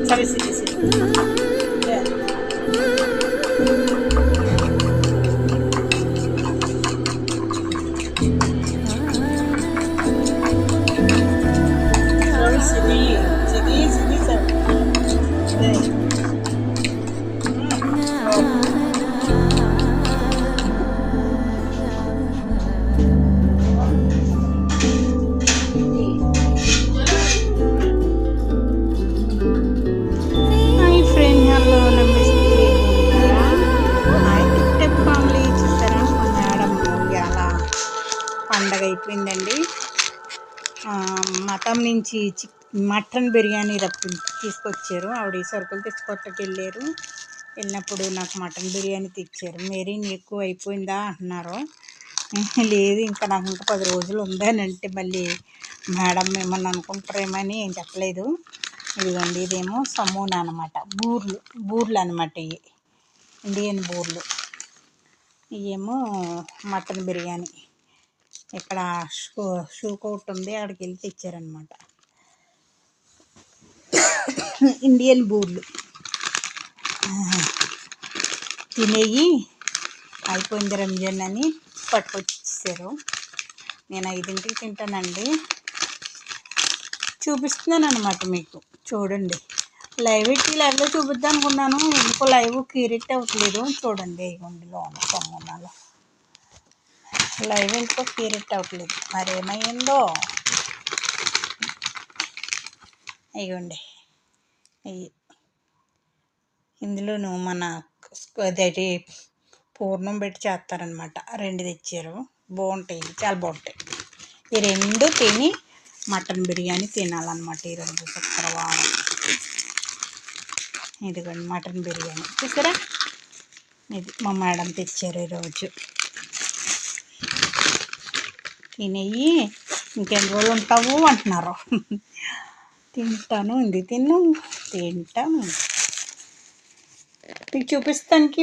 సరే సరే పండగ అయిపోయిందండి. మతం నుంచి మటన్ బిర్యానీ తీసుకొచ్చారు. ఆవిడ సరుకులు తెచ్చుకోవటానికి వెళ్ళారు. వెళ్ళినప్పుడు నాకు మటన్ బిర్యానీ తెచ్చారు. మేరీ ఎక్కువ అయిపోయిందా అంటున్నారు. లేదు ఇంకా నాకు ఇంకా 10 రోజులు ఉందానంటే మళ్ళీ మేడం ఏమన్నా అనుకుంటారేమని ఏం చెప్పలేదు. ఇదిగోండి, ఇదేమో సమోనా అనమాట, బూర్లు అనమాట, ఇవి ఇండియన్ బూర్లు. ఇవేమో మటన్ బిర్యానీ. ఇక్కడ షూ కోట్ ఉంది, అక్కడికి వెళ్ళి తెచ్చారనమాట. ఇండియన్ బూర్లు తినేయి అయిపోయింది రంజాన్ అని పట్టుకొచ్చేసారు. నేను 5ంటికి తింటానండి. చూపిస్తున్నాను అనమాట మీకు, చూడండి. లైవ్లో చూపిద్దాం అనుకున్నాను, ఎందుకో లైవ్ క్యూరిట్ అవ్వట్లేదు. చూడండి, ఇవ్వండి లోన సమోనాలో లైవ్ ఎందుకో క్యూరిట్ అవ్వట్లేదు, మరేమైందో. ఇవ్వండి, ఇందులోనూ మన అదేంటి పూర్ణం పెట్టి చేస్తారనమాట. 2 తెచ్చారు, బాగుంటాయి, చాలా బాగుంటాయి. ఈ 2 తిని మటన్ బిర్యానీ తినాలన్నమాట ఈరోజు శుక్రవారం. ఇదిగోండి మటన్ బిర్యానీ, చూసారా? ఇది మా మేడం తెచ్చారు ఈరోజు. తినేయి ఇంకెన్ని రోజులు ఉంటావు అంటున్నారు. తింటాను, ఇది తింటాను. మీకు చూపిస్తానికి